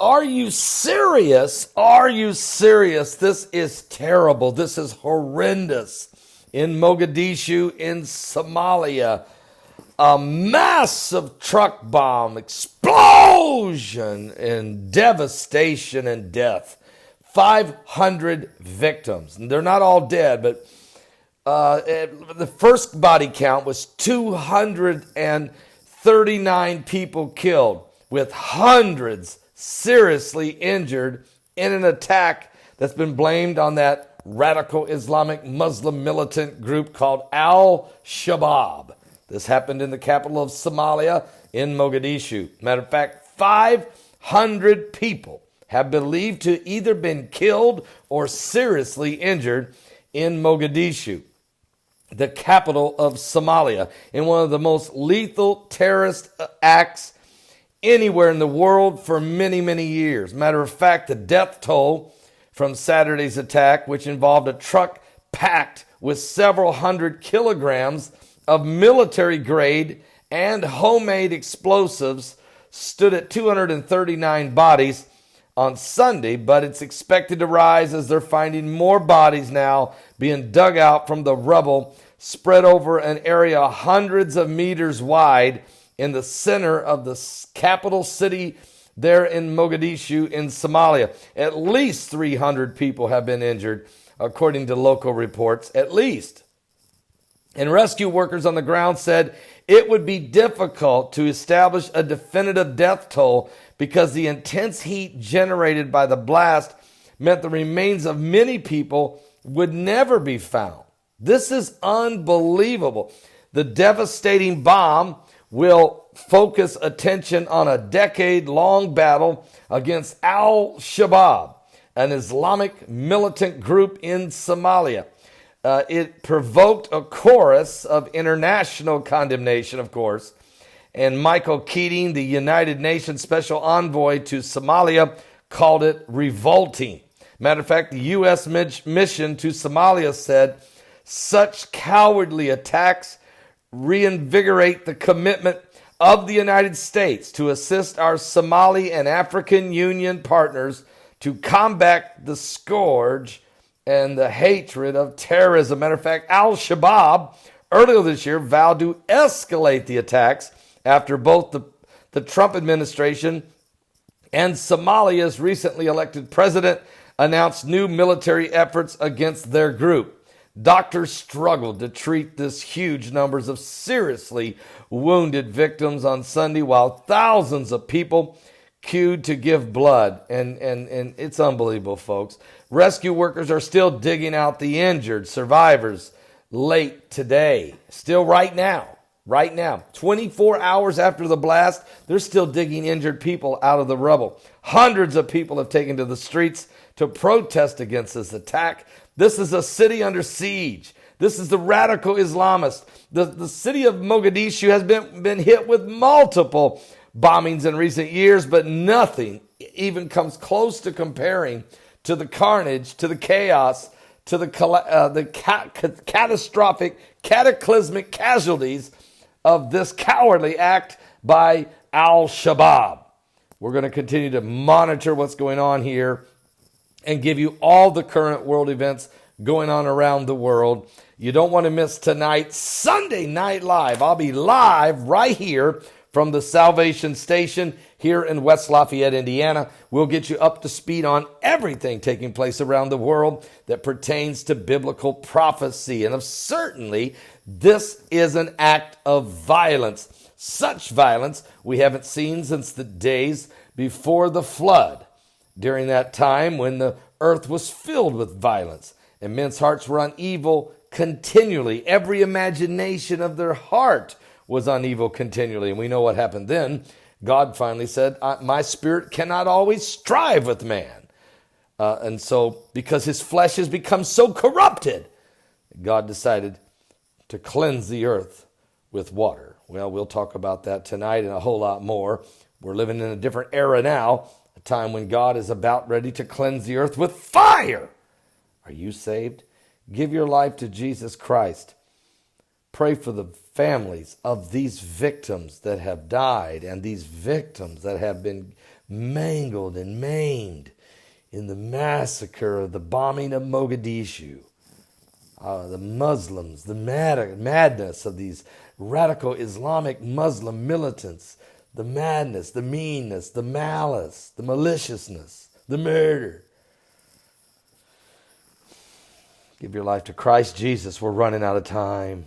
Are you serious? Are you serious? This is terrible. This is horrendous. In Mogadishu, in Somalia, a massive truck bomb explosion and devastation and death. 500 victims. And they're not all dead, but the first body count was 239 people killed, with hundreds seriously injured in an attack that's been blamed on that radical Islamic Muslim militant group called Al-Shaab. This happened in the capital of Somalia, in Mogadishu. Matter of fact, 500 people have believed to either been killed or seriously injured in Mogadishu, the capital of Somalia, in one of the most lethal terrorist acts anywhere in the world for many, many years. Matter of fact, the death toll from Saturday's attack, which involved a truck packed with several hundred kilograms of military-grade and homemade explosives, stood at 239 bodies on Sunday, but it's expected to rise as they're finding more bodies now being dug out from the rubble spread over an area hundreds of meters wide in the center of the capital city there in Mogadishu in Somalia. At least 300 people have been injured, according to local reports, at least. And rescue workers on the ground said it would be difficult to establish a definitive death toll because the intense heat generated by the blast meant the remains of many people would never be found. This is unbelievable. The devastating bomb will focus attention on a decade-long battle against Al-Shaab, an Islamic militant group in Somalia. It provoked a chorus of international condemnation, of course, and Michael Keating, the United Nations Special Envoy to Somalia, called it revolting. Matter of fact, the U.S. mission to Somalia said such cowardly attacks reinvigorate the commitment of the United States to assist our Somali and African Union partners to combat the scourge and the hatred of terrorism. Matter of fact, Al-Shabaab earlier this year vowed to escalate the attacks after both the Trump administration and Somalia's recently elected president announced new military efforts against their group. Doctors struggled to treat this huge numbers of seriously wounded victims on Sunday, while thousands of people queued to give blood. And it's unbelievable, folks. Rescue workers are still digging out the injured survivors late today. Still right now. 24 hours after the blast, they're still digging injured people out of the rubble. Hundreds of people have taken to the streets to protest against this attack. This is a city under siege. This is the radical Islamists. The city of Mogadishu has been hit with multiple bombings in recent years, but nothing even comes close to comparing to the carnage, to the chaos, to the catastrophic, cataclysmic casualties of this cowardly act by Al-Shabaab. We're going to continue to monitor what's going on here and give you all the current world events going on around the world. You don't want to miss tonight's Sunday Night Live. I'll be live right here from the Salvation Station here in West Lafayette, Indiana. We'll get you up to speed on everything taking place around the world that pertains to biblical prophecy. And certainly, this is an act of violence. Such violence we haven't seen since the days before the flood. During that time when the earth was filled with violence and men's hearts were on evil continually. Every imagination of their heart was on evil continually. And we know what happened then. God finally said, my spirit cannot always strive with man. And so because his flesh has become so corrupted, God decided to cleanse the earth with water. Well, we'll talk about that tonight and a whole lot more. We're living in a different era now, a time when God is about ready to cleanse the earth with fire. Are you saved? Give your life to Jesus Christ. Pray for the families of these victims that have died and these victims that have been mangled and maimed in the massacre of the bombing of Mogadishu. The Muslims, the madness of these radical Islamic Muslim militants, the madness, the meanness, the malice, the maliciousness, the murder. Give your life to Christ Jesus. We're running out of time.